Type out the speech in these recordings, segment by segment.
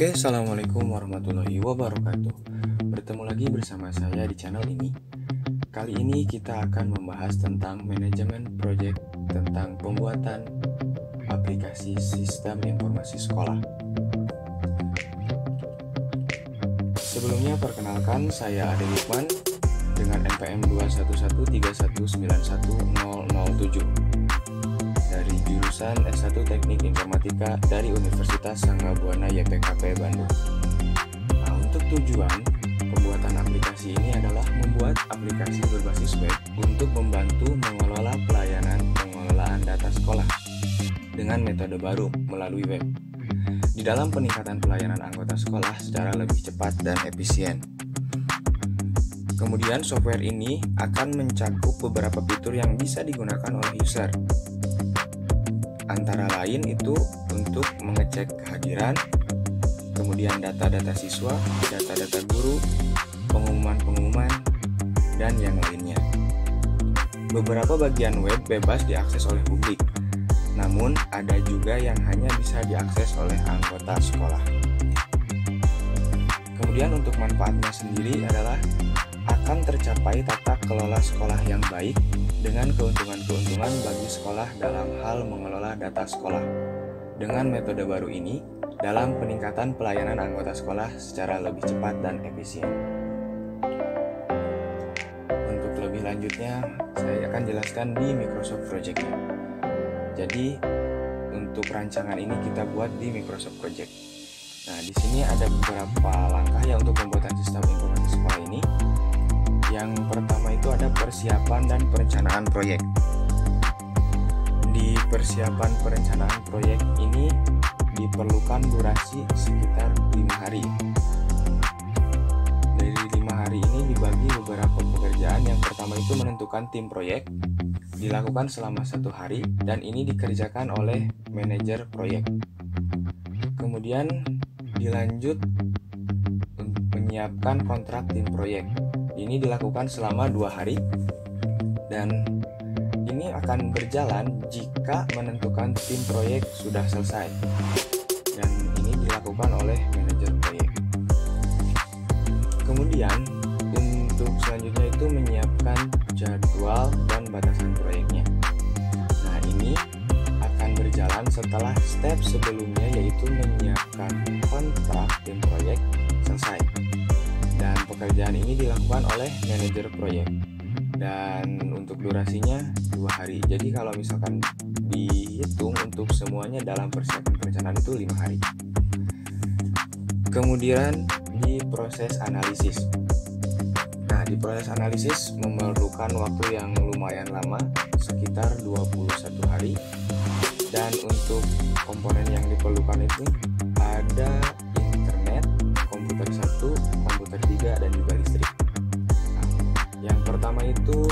Oke, assalamualaikum warahmatullahi wabarakatuh. Bertemu lagi bersama saya di channel ini. Kali ini kita akan membahas tentang manajemen proyek tentang pembuatan aplikasi sistem informasi sekolah. Sebelumnya perkenalkan, saya Ade Lukman dengan NPM 21131919007 dari jurusan S1 Teknik Informatika dari Universitas Sangga-Buana YPKP Bandung. Nah, untuk tujuan pembuatan aplikasi ini adalah membuat aplikasi berbasis web untuk membantu mengelola pelayanan pengelolaan data sekolah dengan metode baru melalui web, di dalam peningkatan pelayanan anggota sekolah secara lebih cepat dan efisien. Kemudian software ini akan mencakup beberapa fitur yang bisa digunakan oleh user. Antara lain itu untuk mengecek kehadiran, kemudian data-data siswa, data-data guru, pengumuman-pengumuman, dan yang lainnya. Beberapa bagian web bebas diakses oleh publik, namun ada juga yang hanya bisa diakses oleh anggota sekolah. Kemudian untuk manfaatnya sendiri adalah akan tercapai tata kelola sekolah yang baik dengan keuntungan-keuntungan bagi sekolah dalam hal mengelola data sekolah. Dengan metode baru ini, dalam peningkatan pelayanan anggota sekolah secara lebih cepat dan efisien. Untuk lebih lanjutnya, saya akan jelaskan di Microsoft Project-nya. Jadi, untuk rancangan ini kita buat di Microsoft Project. Nah, di sini ada beberapa langkah ya untuk pembuatan sistem informasi sekolah ini. Yang pertama itu ada persiapan dan perencanaan proyek. Di persiapan perencanaan proyek ini diperlukan durasi sekitar 5 hari. Dari 5 hari ini dibagi beberapa pekerjaan. Yang pertama itu menentukan tim proyek, dilakukan selama 1 hari dan ini dikerjakan oleh manajer proyek. Kemudian dilanjut untuk menyiapkan kontrak tim proyek. Ini dilakukan selama 2 hari dan ini akan berjalan jika menentukan tim proyek sudah selesai, dan ini dilakukan oleh manajer proyek. Kemudian untuk selanjutnya itu menyiapkan jadwal dan batasan proyeknya. Nah, ini akan berjalan setelah step sebelumnya, yaitu menyiapkan kontrak tim proyek selesai. Dan pekerjaan ini dilakukan oleh manajer proyek. Dan untuk durasinya 2 hari. Jadi kalau misalkan dihitung untuk semuanya dalam persiapan perencanaan itu 5 hari. Kemudian di proses analisis. Nah, di proses analisis memerlukan waktu yang lumayan lama, sekitar 21 hari. Dan untuk komponen yang diperlukan itu ada internet, komputer 1, komputer 3, dan juga listrik. Nah, yang pertama itu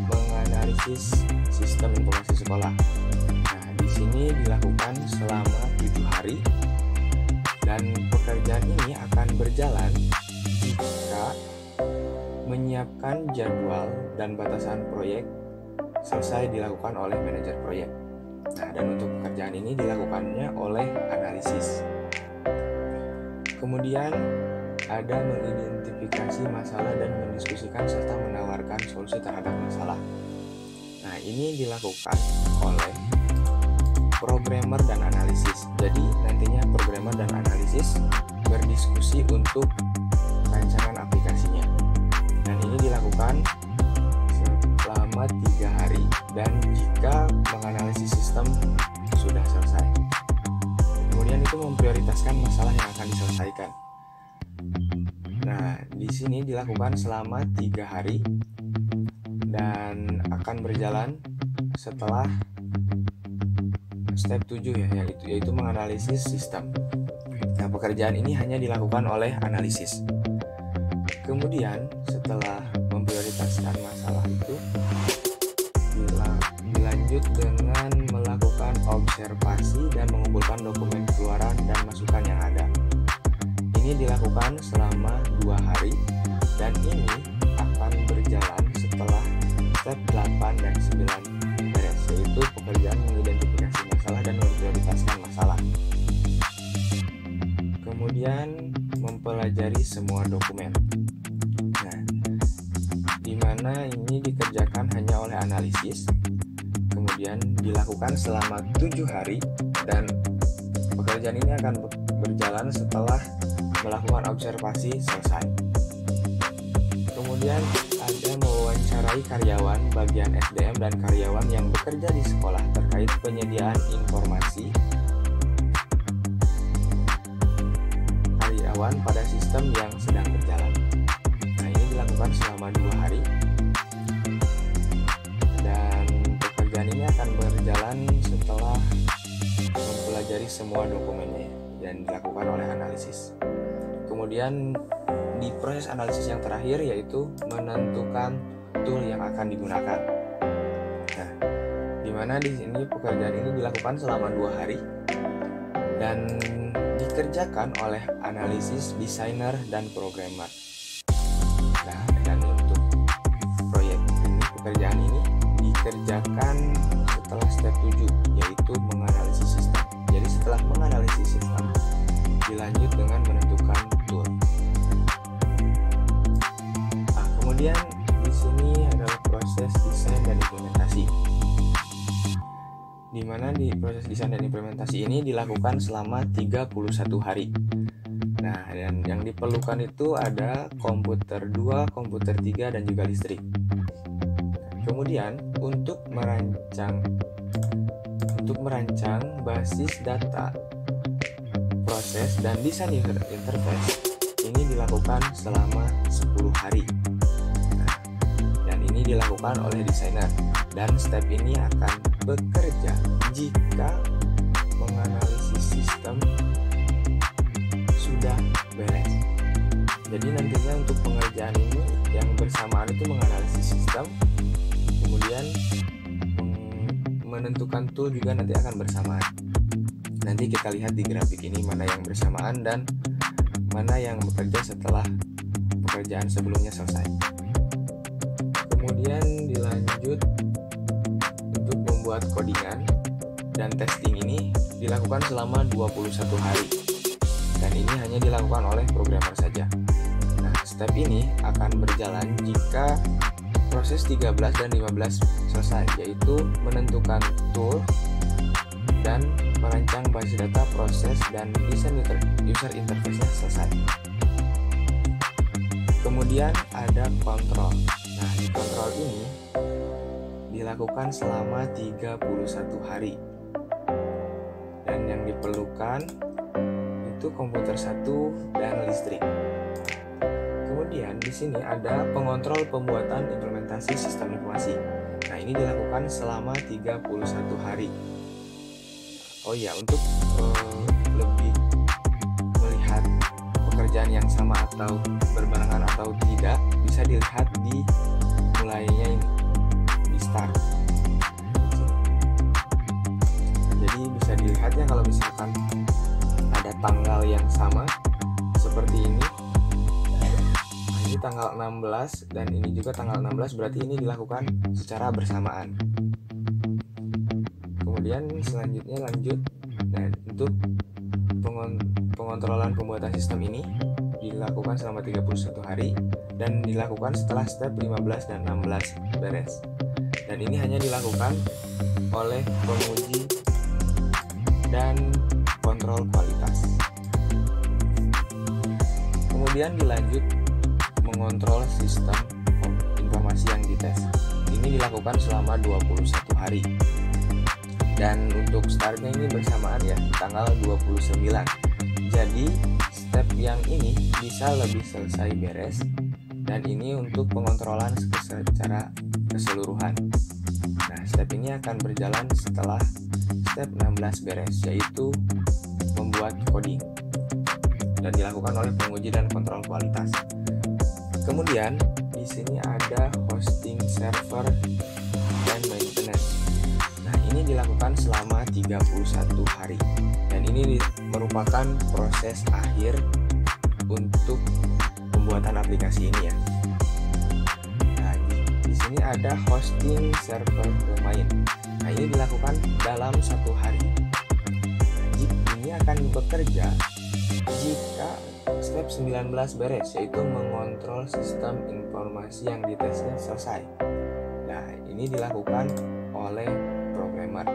menganalisis sistem informasi sekolah. Nah, di sini dilakukan selama 7 hari dan pekerjaan ini akan berjalan jika menyiapkan jadwal dan batasan proyek selesai dilakukan oleh manajer proyek. Nah, dan untuk pekerjaan ini dilakukannya oleh analisis. Kemudian ada mengidentifikasi masalah dan mendiskusikan serta menawarkan solusi terhadap masalah. Nah, ini dilakukan oleh programmer dan analisis. Jadi nantinya programmer dan analisis berdiskusi untuk rancangan aplikasinya. Dan ini dilakukan selama 3 hari dan jika menganalisis sistem sudah selesai. Kemudian itu memprioritaskan masalah yang akan diselesaikan. Nah, di sini dilakukan selama 3 hari dan akan berjalan setelah step 7 ya, yaitu menganalisis sistem. Nah, pekerjaan ini hanya dilakukan oleh analisis. Kemudian setelah memprioritaskan masalah itu dilanjut dengan melakukan observasi dan mengumpulkan dokumen keluaran dan masukan yang ada. Ini dilakukan selama 2 hari dan ini akan berjalan setelah step 8 dan 9 beres, yaitu pekerjaan mengidentifikasi masalah dan memprioritaskan masalah. Kemudian mempelajari semua dokumen. Nah, di mana ini dikerjakan hanya oleh analisis, kemudian dilakukan selama 7 hari, dan pekerjaan ini akan berjalan setelah melakukan observasi selesai. Kemudian ada mewawancarai karyawan bagian SDM dan karyawan yang bekerja di sekolah terkait penyediaan informasi karyawan pada sistem yang sedang berjalan. Nah, ini dilakukan selama 2 hari, dan pekerjaan ini akan berjalan setelah mempelajari semua dokumennya dan dilakukan oleh analisis. Kemudian di proses analisis yang terakhir yaitu menentukan tool yang akan digunakan. Nah, di mana di sini pekerjaan ini dilakukan selama 2 hari dan dikerjakan oleh analisis, desainer, dan programmer. Nah, dan untuk proyek ini, pekerjaan ini dikerjakan setelah step 7 yaitu menganalisis sistem. Jadi setelah menganalisis sistem dilanjut dengan menentukan tool. Nah, kemudian di sini adalah proses desain dan implementasi, di mana di proses desain dan implementasi ini dilakukan selama 31 hari. Nah, dan yang diperlukan itu ada komputer 2, komputer 3, dan juga listrik. Kemudian untuk merancang basis data, proses, dan desain interface ini dilakukan selama 10 hari. Nah, dan ini dilakukan oleh desainer, dan step ini akan bekerja jika menganalisis sistem sudah beres. Jadi nantinya untuk pengerjaan ini yang bersamaan itu menganalisis sistem, kemudian menentukan tool juga nanti akan bersamaan. Nanti kita lihat di grafik ini mana yang bersamaan dan mana yang bekerja setelah pekerjaan sebelumnya selesai. Kemudian dilanjut untuk membuat codingan dan testing ini dilakukan selama 21 hari. Dan ini hanya dilakukan oleh programmer saja. Nah, step ini akan berjalan jika proses 13 dan 15 selesai, yaitu menentukan tool dan merancang basis data, proses, dan desain user interface-nya selesai. Kemudian ada kontrol. Nah, di kontrol ini dilakukan selama 31 hari. Dan yang diperlukan itu komputer 1 dan listrik. Kemudian di sini ada pengontrol pembuatan implementasi sistem informasi. Nah, ini dilakukan selama 31 hari. Oh iya, untuk lebih melihat pekerjaan yang sama atau berbarengan atau tidak, bisa dilihat di mulainya ini, di start. Jadi bisa dilihatnya kalau misalkan ada tanggal yang sama seperti ini. Ini tanggal 16 dan ini juga tanggal 16, berarti ini dilakukan secara bersamaan. Kemudian selanjutnya lanjut, dan untuk pengontrolan pembuatan sistem ini dilakukan selama 31 hari dan dilakukan setelah step 15 dan 16 beres. Dan ini hanya dilakukan oleh penguji dan kontrol kualitas. Kemudian dilanjut mengontrol sistem informasi yang dites. Ini dilakukan selama 21 hari. Dan untuk startnya ini bersamaan ya, tanggal 29. Jadi step yang ini bisa lebih selesai beres, dan ini untuk pengontrolan secara keseluruhan. Nah, step ini akan berjalan setelah step 16 beres, yaitu membuat coding, dan dilakukan oleh penguji dan kontrol kualitas. Kemudian di sini ada hosting server dan maintenance. Nah, ini dilakukan selama 31 hari. Dan ini merupakan proses akhir untuk pembuatan aplikasi ini ya. Nah, di sini ada hosting server domain. Nah, ini dilakukan dalam 1 hari. Ini akan bekerja jika step 19 beres, yaitu mengontrol sistem informasi yang ditesnya selesai. Nah, ini dilakukan oleh programmer.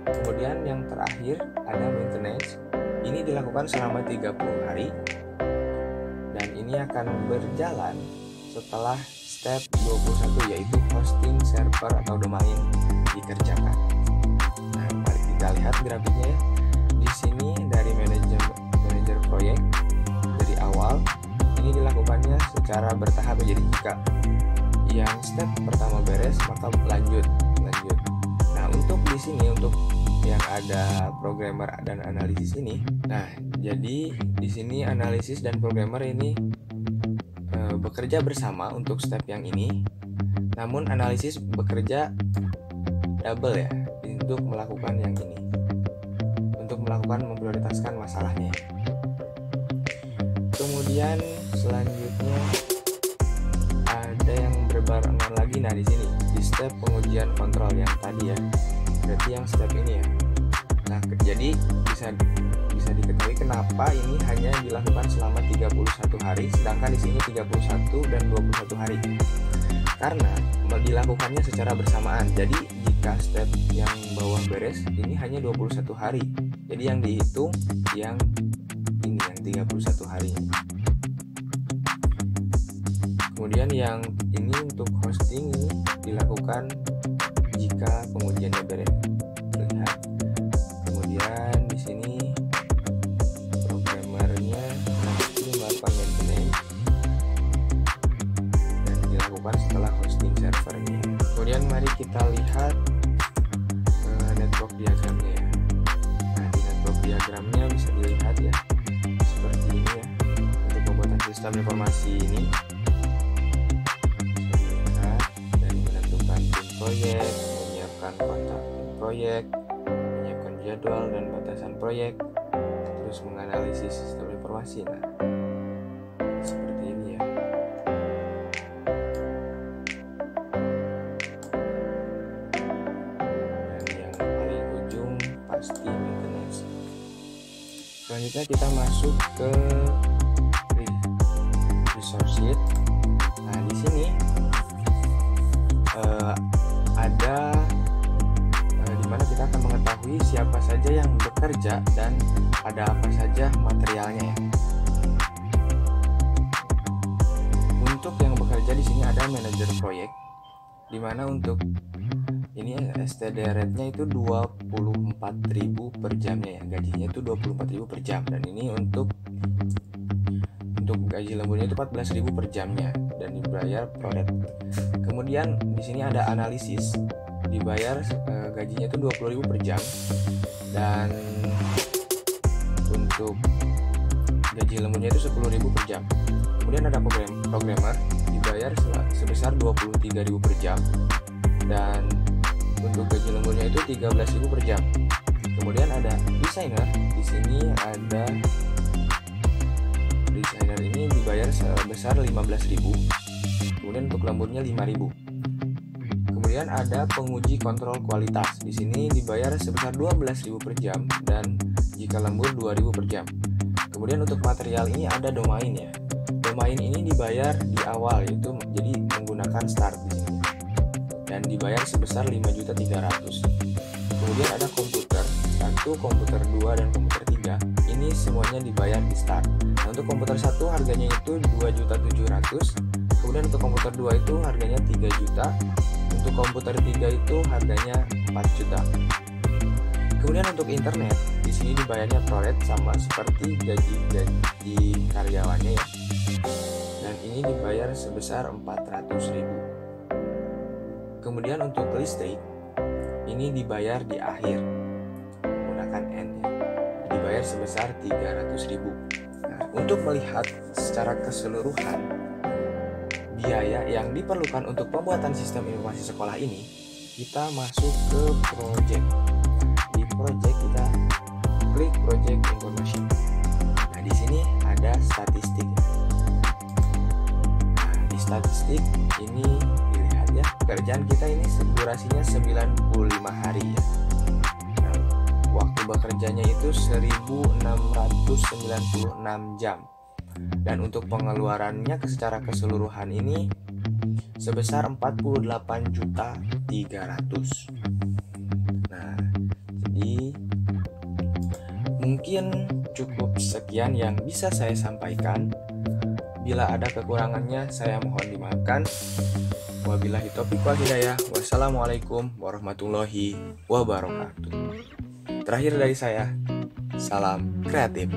Kemudian yang terakhir ada maintenance. Ini dilakukan selama 30 hari dan ini akan berjalan setelah step 21, yaitu hosting server atau domain dikerjakan. Nah, mari kita lihat grafiknya ya. Di sini dari manajer proyek dari awal ini dilakukannya secara bertahap. Jadi jika yang step pertama beres maka lanjut. Nah, untuk di sini untuk yang ada programmer dan analisis ini. Nah, jadi di sini analisis dan programmer ini bekerja bersama untuk step yang ini. Namun analisis bekerja double ya untuk melakukan yang ini. Untuk melakukan memprioritaskan masalahnya. Kemudian selanjutnya ada yang berbarengan lagi. Nah, di sini di step pengujian kontrol yang tadi ya. Berarti yang step ini ya. Nah, jadi bisa diketahui kenapa ini hanya dilakukan selama 31 hari sedangkan di sini 31 dan 21 hari. Karena dilakukannya secara bersamaan. Jadi jika step yang bawah beres ini hanya 21 hari. Jadi yang dihitung yang ini yang 31 hari. Kemudian yang ini untuk hosting ini dilakukan jika pengujiannya beres. Terlihat. Kemudian di sini programmernya nanti melakukan maintenance dan dilakukan setelah hosting servernya. Kemudian mari kita lihat network diagramnya ya. Nah, di network diagramnya bisa dilihat ya seperti ini ya. Untuk pembuatan sistem informasi ini bisa dilihat dari menentukan tim proyek, menyiapkan kontak tim proyek, menyiapkan jadwal dan batasan proyek, terus menganalisis sistem informasi. Nah, seperti ini ya. Dan yang paling ujung pasti maintenance. Selanjutnya kita masuk ke resource sheet. Nah, di sini ada dimana kita akan mengetahui siapa saja yang bekerja dan ada apa saja materialnya ya. Untuk yang bekerja di sini ada manajer proyek, dimana untuk ini STD rate-nya itu 24.000 per jamnya ya, gajinya itu 24.000 per jam, dan ini untuk gaji lemburnya itu 14.000 per jamnya dan dibayar proret. Kemudian di sini ada analisis, dibayar gajinya itu 20.000 per jam, dan untuk gaji lemburnya itu 10.000 per jam. Kemudian ada programmer, dibayar sebesar 23.000 per jam, dan untuk gaji lemburnya itu 13.000 per jam. Kemudian ada desainer, di sini ada desainer ini dibayar sebesar 15.000. Kemudian untuk lemburnya 5.000. Kemudian ada penguji kontrol kualitas, di sini dibayar sebesar 12.000 per jam dan jika lembur 2.000 per jam. Kemudian untuk material ini ada domain ya. Domain ini dibayar di awal, yaitu jadi menggunakan start di sini. Dan dibayar sebesar 5.300.000. Kemudian ada komputer 1, komputer 2 dan komputer 3. Ini semuanya dibayar di start. Nah, untuk komputer 1 harganya itu 2.700.000. Kemudian untuk komputer 2 itu harganya 3 juta. Untuk komputer 3 itu harganya 4 juta. Kemudian untuk internet, di sini dibayarnya proret sama seperti gaji karyawannya ya. Dan ini dibayar sebesar 400.000. Kemudian untuk listrik, ini dibayar di akhir menggunakan N ya. Dibayar sebesar 300.000. Nah, untuk melihat secara keseluruhan biaya yang diperlukan untuk pembuatan sistem informasi sekolah ini, kita masuk ke project. Di project kita klik project information. Nah, di sini ada statistik. Nah, di statistik ini dilihat ya, pekerjaan kita ini durasinya 95 hari ya. Nah, waktu bekerjanya itu 1696 jam. Dan untuk pengeluarannya secara keseluruhan ini sebesar 48.300.000. Nah, jadi mungkin cukup sekian yang bisa saya sampaikan. Bila ada kekurangannya, saya mohon dimaafkan. Wabillahi taufiq wal hidayah. Wassalamualaikum warahmatullahi wabarakatuh. Terakhir dari saya, salam kreatif.